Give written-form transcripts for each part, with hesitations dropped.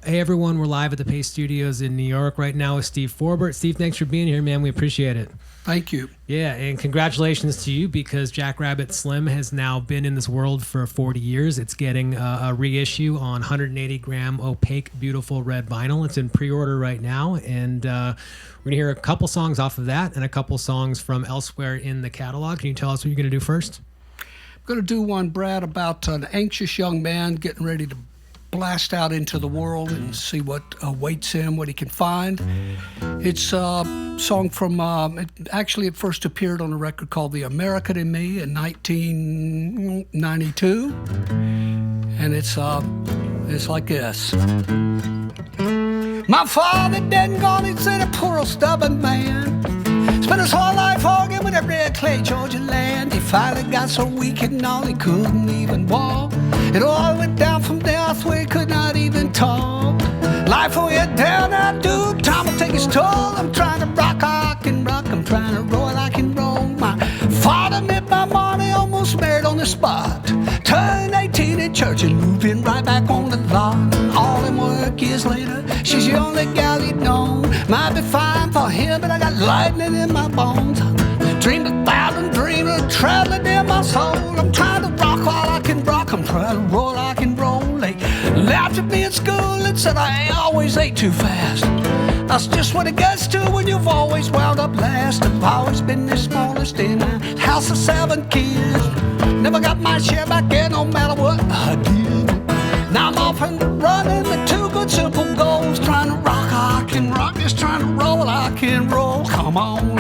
Hey everyone, we're live at the Paste Studios in New York right now with Steve Forbert. Steve, thanks for being here, man. We appreciate it. Thank you. Yeah, and congratulations to you because Jackrabbit Slim has now been in this world for 40 years. It's getting a reissue on 180-gram opaque, beautiful red vinyl. It's in pre-order right now, and we're going to hear a couple songs off of that and a couple songs from elsewhere in the catalog. Can you tell us what you're going to do first? I'm going to do one, Brad, about an anxious young man getting ready to blast out into the world and see what awaits him, what he can find. It's a song from, it first appeared on a record called The American in Me in 1992. And it's like this. My father dead and gone, he said a poor old stubborn man. Spent his whole life arguing with that red clay Georgia land. He finally got so weak and all he couldn't even walk. It all went down from there, I swear he could not even talk. Life went down, I do, time will take its toll. I'm trying to rock, I can rock, I'm trying to roll, I can roll. My father met my money, almost married on the spot. Turned 18 in church and moved in right back on the lot. All them work years later, she's the only gal he'd known. Might be fine for him, but I got lightning in my bones. Dreamed a thousand dreams, traveling in my soul. I'm trying to rock while I can rock, I'm trying to roll, I can roll. They laughed at me at school and said I always ate too fast. That's just what it gets to when you've always wound up last. I've always been the smallest in a house of 7 kids. Never got my share back in no matter what I did. Now I'm off and running with 2 good simple goals. Trying to rock, I can rock, just trying to roll, I can roll. Come on.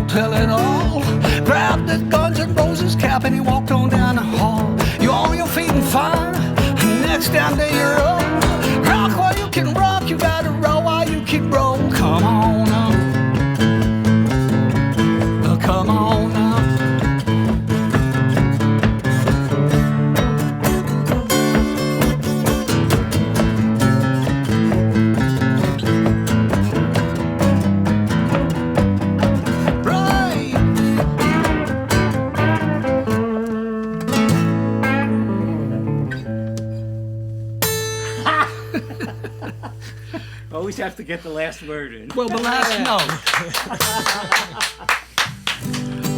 Tell it all. Grabbed the Guns N' Roses cap and he walked on down the hall. You on your feet and fine. Next down to your own. Rock while you can rock. You gotta roll while you can roll. Come on now. Come on now. Always have to get the last word in. Well, the last note.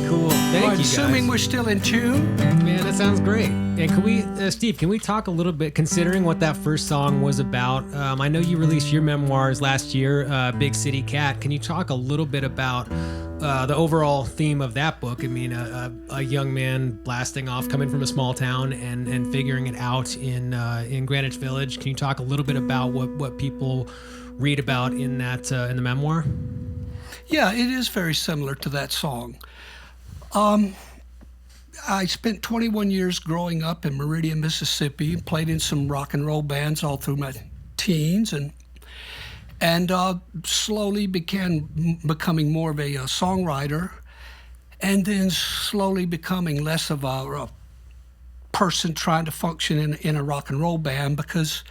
Cool. Thank you, guys. Assuming we're still in tune. Man, that sounds great. And can we, Steve, can we talk a little bit, considering what that first song was about? I know you released your memoirs last year, Big City Cat. Can you talk a little bit about the overall theme of that book? I mean, a young man blasting off, coming from a small town and figuring it out in Greenwich Village. Can you talk a little bit about what people read about in that in the memoir? Yeah, it is very similar to that song. I spent 21 years growing up in Meridian, Mississippi, and played in some rock and roll bands all through my teens, and slowly began becoming more of a songwriter, and then slowly becoming less of a person trying to function in a rock and roll band, because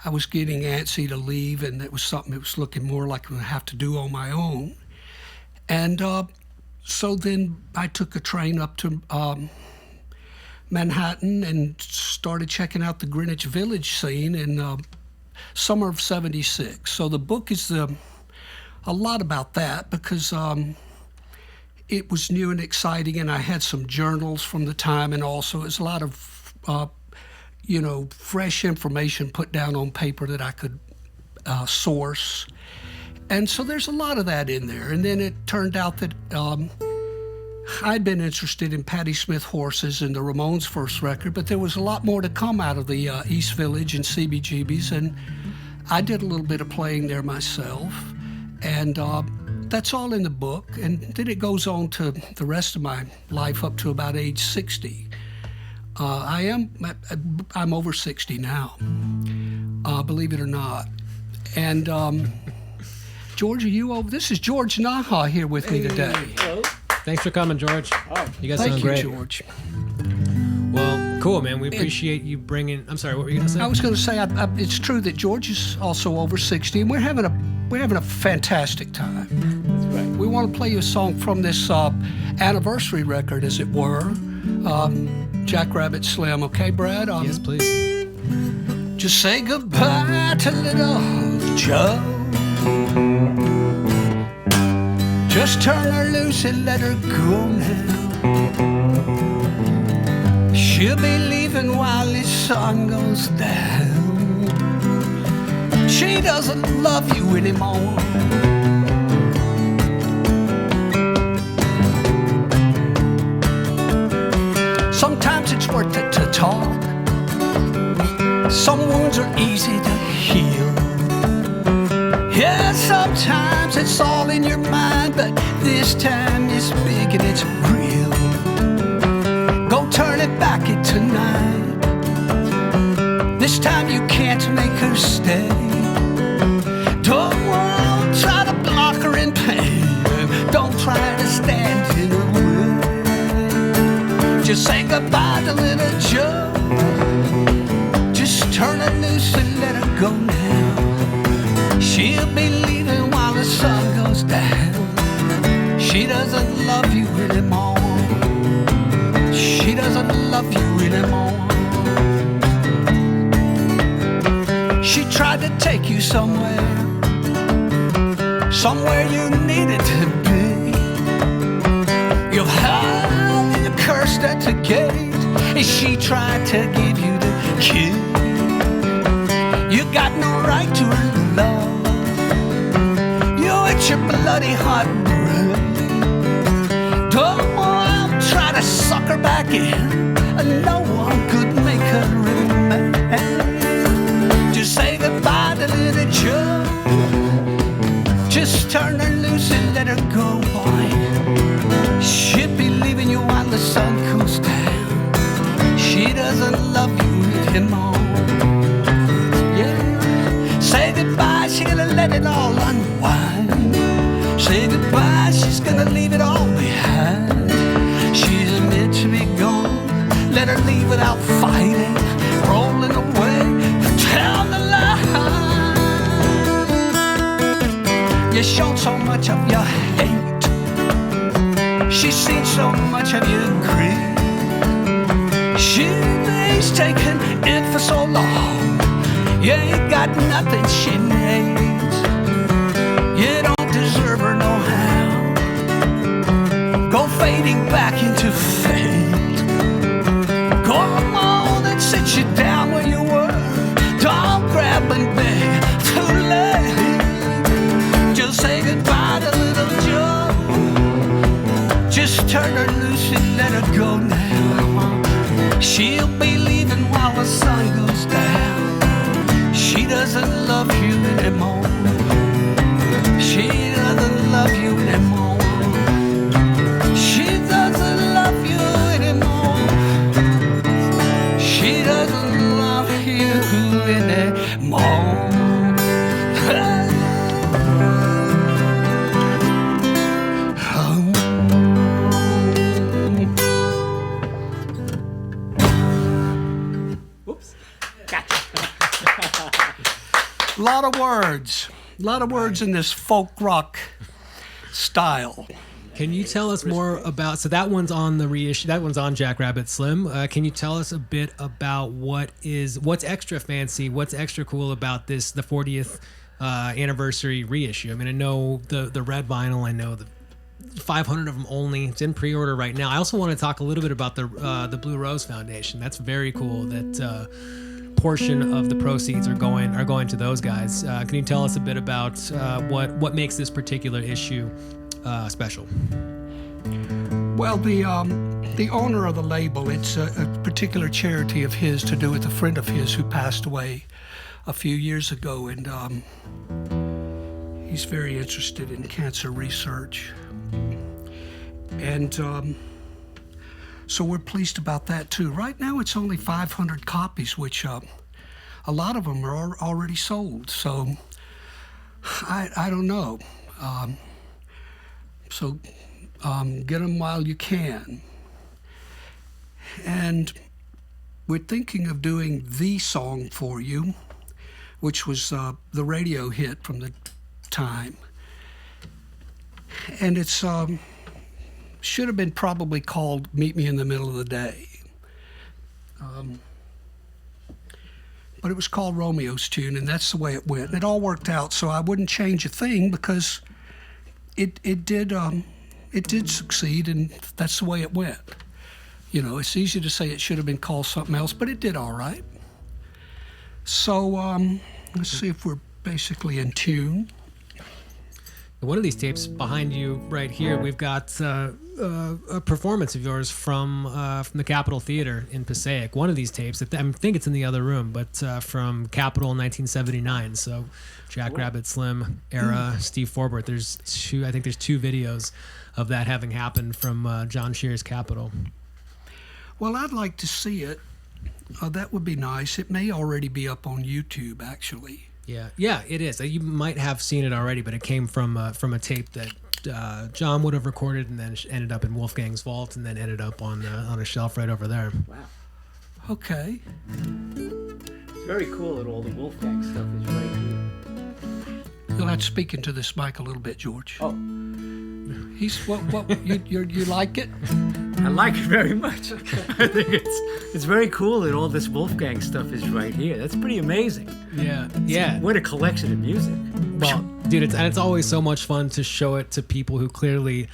I was getting antsy to leave, and it was something that was looking more like I'm going to have to do on my own. And so then I took a train up to Manhattan and started checking out the Greenwich Village scene in summer of '76. So the book is a lot about that, because it was new and exciting, and I had some journals from the time, and also it's a lot of fresh information put down on paper that I could source. And so there's a lot of that in there. And then it turned out that I'd been interested in Patti Smith Horses and the Ramones' first record, but there was a lot more to come out of the East Village and CBGB's, and I did a little bit of playing there myself, and that's all in the book. And then it goes on to the rest of my life up to about age 60. I'm over 60 now, believe it or not. And George, are you over? This is George Naha here with me today. Hello. Thanks for coming, George. You guys Thank sound you, great. George. Well, cool, man. We appreciate you bringing. I'm sorry, what were you gonna say? I was going to say it's true that George is also over 60, and we're having a fantastic time. That's right. We want to play you a song from this anniversary record, as it were, Jackrabbit Slim. Okay, Brad? Yes, please. Just say goodbye to little Joe. Just turn her loose and let her go now. She'll be leaving while the sun goes down. She doesn't love you anymore. Sometimes it's worth it to talk. Some wounds are easy to heal. Yeah, sometimes it's all in your mind, but this time it's big and it's real. Go turn it back at tonight. This time you can't make her stay. Don't try to block her in pain. Don't try to stand in her way. Just say goodbye to little Joe. Just turn her loose and let her go now. She'll be leaving while the sun goes down. She doesn't love you anymore. She doesn't love you anymore. She tried to take you somewhere you needed to be. You've held and cursed at the gate, and she tried to give you the key. You got no right to her love. It's your bloody heart break. Don't try to suck her back in. No one could make her remain. Just say goodbye to little Joe. Just turn her loose and let her go, boy. She'll be leaving you while the sun cools down. She doesn't love you anymore. Yeah. Say goodbye, she's gonna let it all unwind. Say goodbye, she's gonna leave it all behind. She's meant to be gone. Let her leave without fighting, rolling away down the line. You showed so much of your hate. She's seen so much of your greed. She's taken it for so long. You ain't got nothing she needs. You don't deserve her no how. Go fading back into fate. Go on and sit you down where you were. Don't grab and beg, too late. Just say goodbye to little Joe. Just turn her loose and let her go now. She'll be leaving while the sun goes down. She doesn't love you anymore. She doesn't love you anymore. She doesn't love you anymore. She doesn't love you anymore. Whoops. Gotcha. A lot of words. A lot of words in this folk rock style. Can you tell us more about? So that one's on the reissue. That one's on Jackrabbit Slim. Can you tell us a bit about what's extra fancy, what's extra cool about this, the 40th anniversary reissue? I mean, I know the red vinyl. I know the 500 of them only. It's in pre-order right now. I also want to talk a little bit about the Blue Rose Foundation. That's very cool. That portion of the proceeds are going to those guys. Can you tell us a bit about what makes this particular issue special? Well, the owner of the label, it's a particular charity of his to do with a friend of his who passed away a few years ago, and he's very interested in cancer research. And so we're pleased about that too. Right now it's only 500 copies, which a lot of them are already sold. So I don't know. So get them while you can. And we're thinking of doing the song for you, which was the radio hit from the time. And it's should have been probably called Meet Me in the Middle of the Day. But it was called Romeo's Tune, and that's the way it went. And it all worked out, so I wouldn't change a thing because it did succeed, and that's the way it went. You know, it's easy to say it should have been called something else, but it did all right. So let's see if we're basically in tune. One of these tapes behind you right here, we've got a performance of yours from the Capitol Theater in Passaic. One of these tapes, I think it's in the other room, but from Capitol 1979. So Jackrabbit Slim era, Steve Forbert. I think there's two videos of that having happened from John Shear's Capitol. Well, I'd like to see it. That would be nice. It may already be up on YouTube, actually. Yeah, it is. You might have seen it already, but it came from a tape that John would have recorded and then ended up in Wolfgang's vault and then ended up on a shelf right over there. Wow. Okay. It's very cool that all the Wolfgang stuff is right here. You'll have to speak into this mic a little bit, George. Oh. He's what you like it? I like it very much. I think it's very cool that all this Wolfgang stuff is right here. That's pretty amazing. Yeah. What a collection of music. Well, dude, it's always so much fun to show it to people who clearly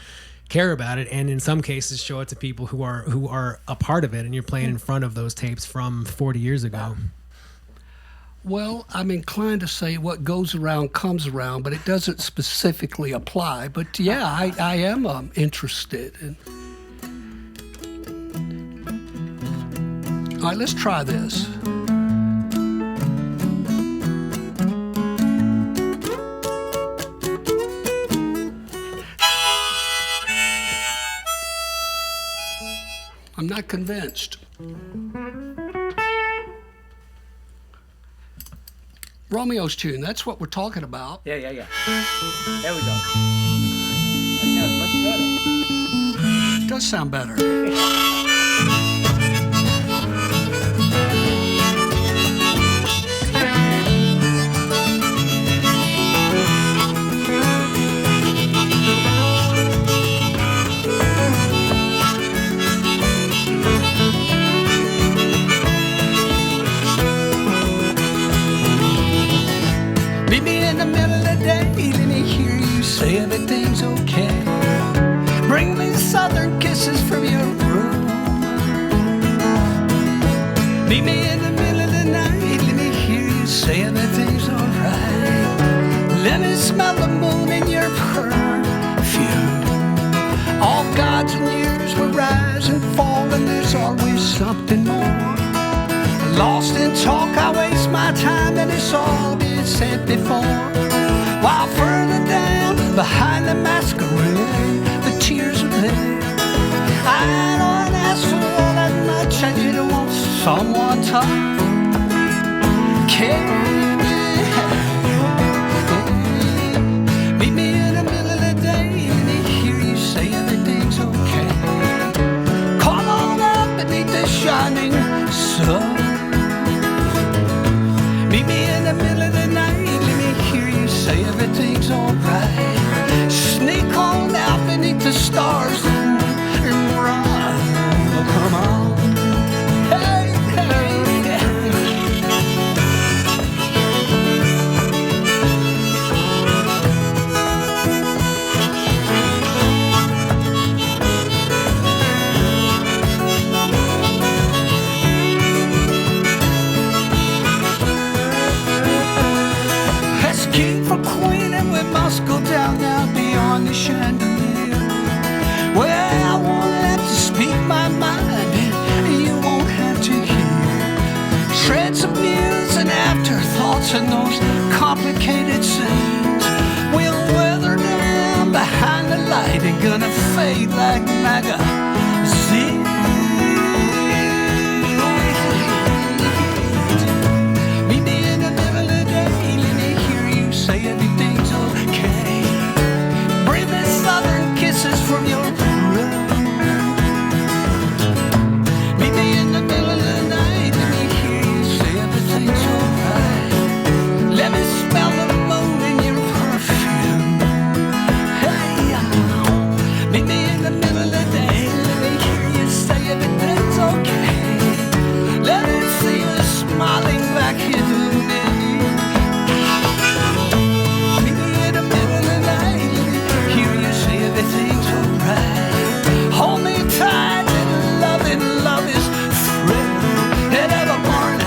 care about it, and in some cases show it to people who are a part of it, and you're playing in front of those tapes from 40 years ago. Well, I'm inclined to say what goes around comes around, but it doesn't specifically apply. But yeah, I am interested. All right, let's try this. I'm not convinced. Romeo's Tune, that's what we're talking about. Yeah. There we go. That sounds much better. It does sound better. Meet me in the middle of the day, let me hear you say everything's okay. Bring me southern kisses from your room. Meet me in the middle of the night, let me hear you say everything's alright. Let me smell the moon in your perfume. All gods and years will rise and fall, and there's always something more. Lost in talk, I waste my time, and it's all been said before. While further down, behind the masquerade, the tears are there. I don't ask for all that much, I just want someone to carry me. Meet me in the middle of the day, and I hear you say everything's okay. Come on up beneath the shining sun. Meet me in the middle of the night, let me hear you say everything's alright. Sneak on out beneath the stars and run. Oh, come on. Hey, queen, and we must go down now beyond the chandelier, where I want shreds of news and afterthoughts and those complicated scenes. We'll weather down behind the light and gonna fade like magazines. Meet me in the middle of the day, let me hear you say everything's okay. Breathe the southern kisses from your breath. Meet me in the middle of the night, let me hear you say everything's alright. Let me smell the moon in your perfume. Hey, meet me in the middle of the day, let me hear you say everything's okay. Let me see you smiling back into me. Meet me in the middle of the night, let me hear you say everything's alright. Hold me tight. Love is free and ever burning.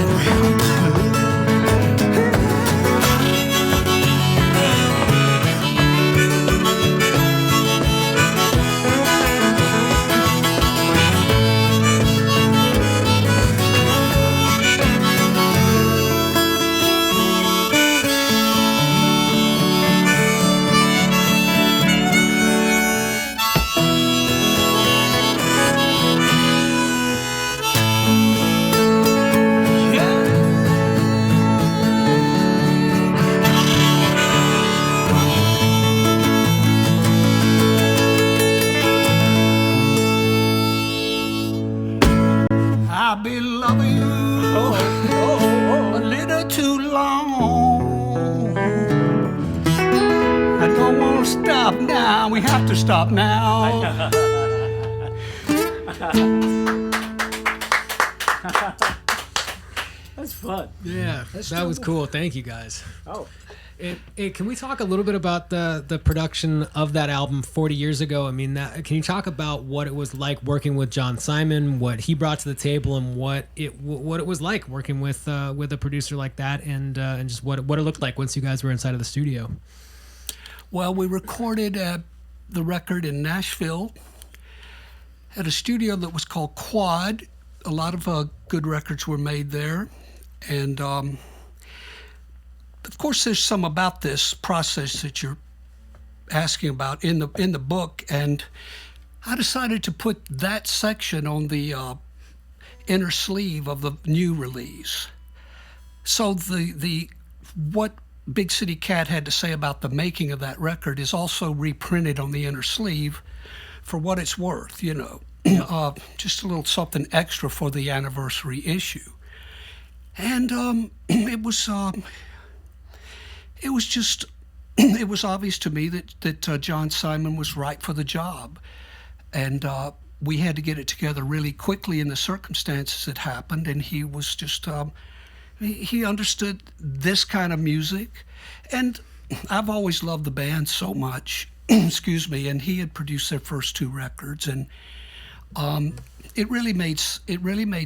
I've been loving you a little too long. I don't want to stop now. We have to stop now. That's fun. Yeah, that was cool. Thank you guys. Oh. Hey, can we talk a little bit about the production of that album 40 years ago? I mean, can you talk about what it was like working with John Simon, what he brought to the table, and what it was like working with a producer like that, and just what it looked like once you guys were inside of the studio? Well, we recorded the record in Nashville at a studio that was called Quad. A lot of good records were made there, and of course, there's some about this process that you're asking about in the book, and I decided to put that section on the inner sleeve of the new release. So the what Big City Cat had to say about the making of that record is also reprinted on the inner sleeve for what it's worth, you know. Just a little something extra for the anniversary issue. And it was obvious to me that John Simon was right for the job. And we had to get it together really quickly in the circumstances that happened. And he was just, he understood this kind of music. And I've always loved the band so much, excuse me, and he had produced their first two records. And it really made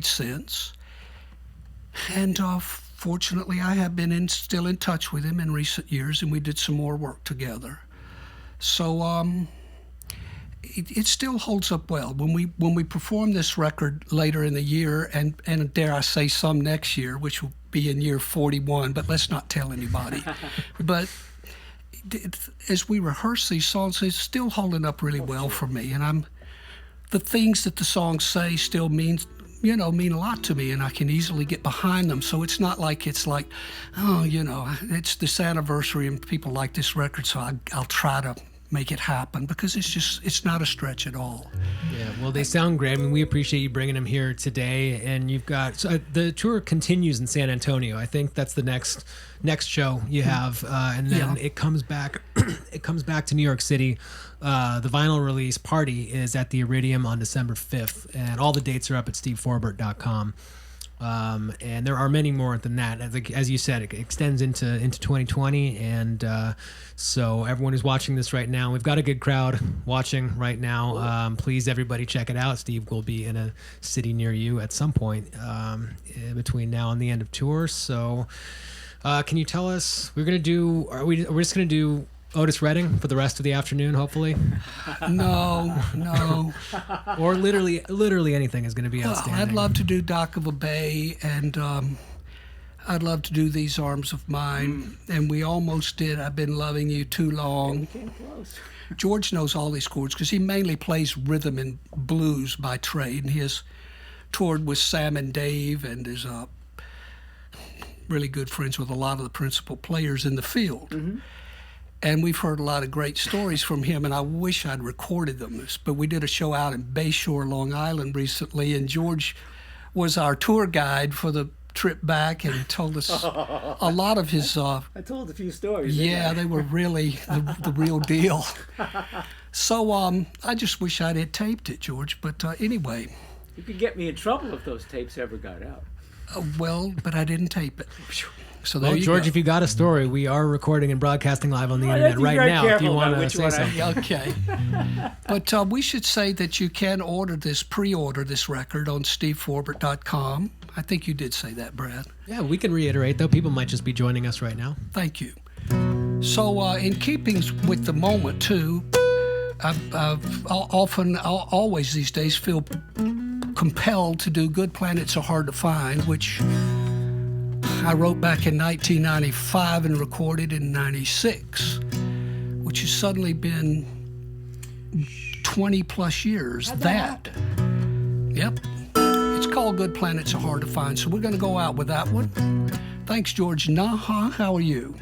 sense. And fortunately, I have been still in touch with him in recent years, and we did some more work together. So it still holds up well. When we perform this record later in the year, and dare I say some next year, which will be in year 41, but let's not tell anybody. But as we rehearse these songs, it's still holding up really well for me, and the things that the songs say still mean a lot to me, and I can easily get behind them. So it's not like it's it's this anniversary and people like this record, so I'll try to make it happen, because it's not a stretch at all. Yeah, well, they sound great. I mean, we appreciate you bringing them here today, and you've got the tour continues in San Antonio. I think that's the next show you have, and then it comes back. It comes back to New York City. The vinyl release party is at the Iridium on December 5th, and all the dates are up at steveforbert.com. And there are many more than that. As you said, it extends into 2020, and so everyone who's watching this right now, we've got a good crowd watching right now. Please, everybody, check it out. Steve will be in a city near you at some point between now and the end of tour. So, can you tell us? We're just gonna do Otis Redding for the rest of the afternoon, hopefully. No. Or literally anything is going to be outstanding. I'd love to do Dock of a Bay, and I'd love to do These Arms of Mine, and we almost did I've Been Loving You Too Long. Came close. George knows all these chords because he mainly plays rhythm and blues by trade, and he has toured with Sam and Dave and is really good friends with a lot of the principal players in the field. Mm-hmm. And we've heard a lot of great stories from him, and I wish I'd recorded them. But we did a show out in Bayshore, Long Island recently, and George was our tour guide for the trip back and told us a lot of his... I told a few stories. Yeah, they were really the real deal. So I just wish I'd had taped it, George. But anyway... You could get me in trouble if those tapes ever got out. Well, but I didn't tape it. So there Well, you George, go. if you got a story, we are recording and broadcasting live on the internet be right very now if you careful want about to which say one something. Okay. But we should say that you can pre-order this record on steveforbert.com. I think you did say that, Brad. Yeah, we can reiterate, though. People might just be joining us right now. Thank you. So in keeping with the moment, too, I've always these days feel compelled to do Good Planets Are Hard to Find, which I wrote back in 1995 and recorded in 96, which has suddenly been 20 plus years. Yep. It's called Good Planets Are Hard to Find, so we're going to go out with that one. Thanks, George. Naha, how are you?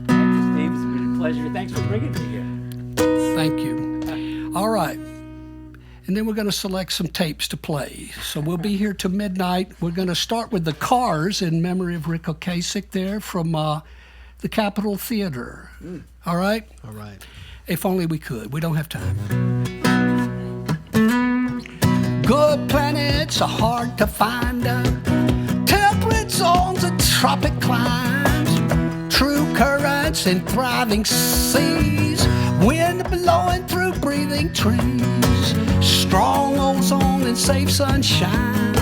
Thank you, Steve. It's been a pleasure. Thanks for bringing me here. Thank you. All right. And then we're going to select some tapes to play. So we'll be here till midnight. We're going to start with The Cars in memory of Rick Ocasek there from the Capitol Theater. All right? All right. If only we could. We don't have time. Good planets are hard to find. Temperate zones and tropic climes. True currents and thriving seas. Wind blowing through breathing trees. Strong ozone and safe sunshine.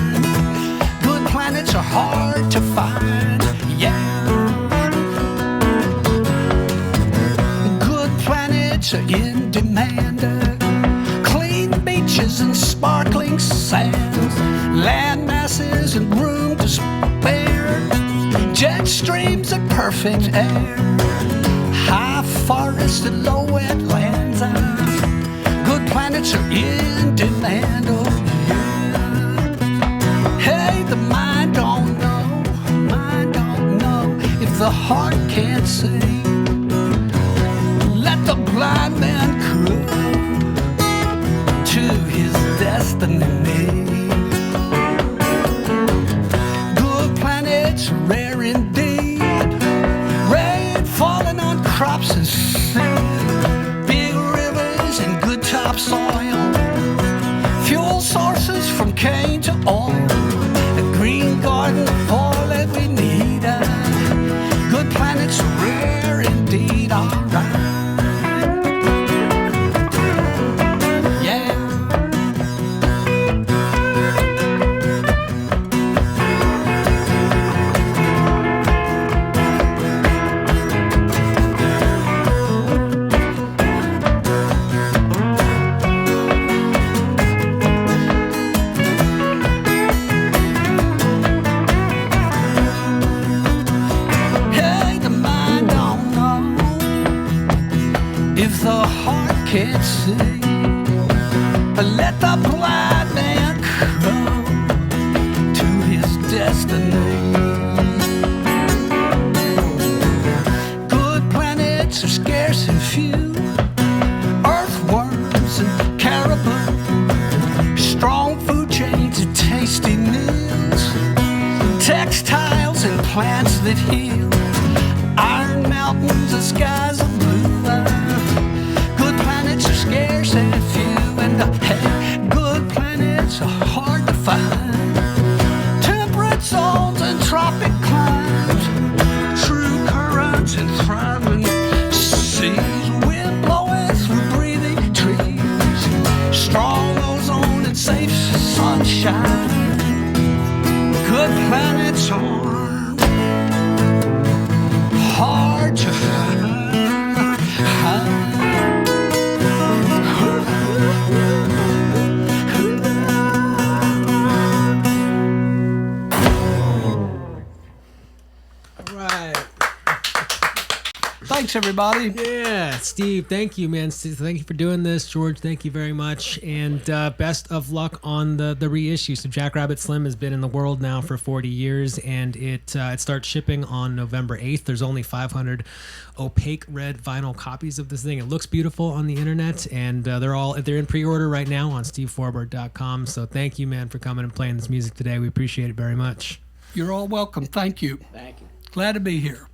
Good planets are hard to find. Yeah. Good planets are in demand. Clean beaches and sparkling sands. Land masses and room to spare. Jet streams and perfect air. High forests and low wetlands. Good planets are in demand, oh yeah. Hey, the mind don't know if the heart can't see. Let the blind man crawl to his destiny. Good planets are rare indeed. Rain falling on crops and seed. Big rivers and good topsoil. Fuel sources from cane to oil. A green garden for that we need. Good planets are rare indeed. All right. Can't see. Let the blind man come to his destiny. Good planets are scarce and few. Earthworms and caribou. Strong food chains and tasty meals. Textiles and plants that heal. Iron mountains and skies of blue. Scarce and few, and hey, good planets are hard to find. Temperate zones and tropic climes. True currents and thriving seas. Wind blowing through breathing trees. Strong ozone and safe sunshine. Good planets are hard to find. Thanks, everybody. Yeah, Steve, thank you, man. Steve, thank you for doing this. George, thank you very much. And best of luck on the reissue. So Jackrabbit Slim has been in the world now for 40 years, and it starts shipping on November 8th. There's only 500 opaque red vinyl copies of this thing. It looks beautiful on the internet, and they're in pre-order right now on steveforbert.com. So thank you, man, for coming and playing this music today. We appreciate it very much. You're all welcome. Thank you. Thank you. Glad to be here.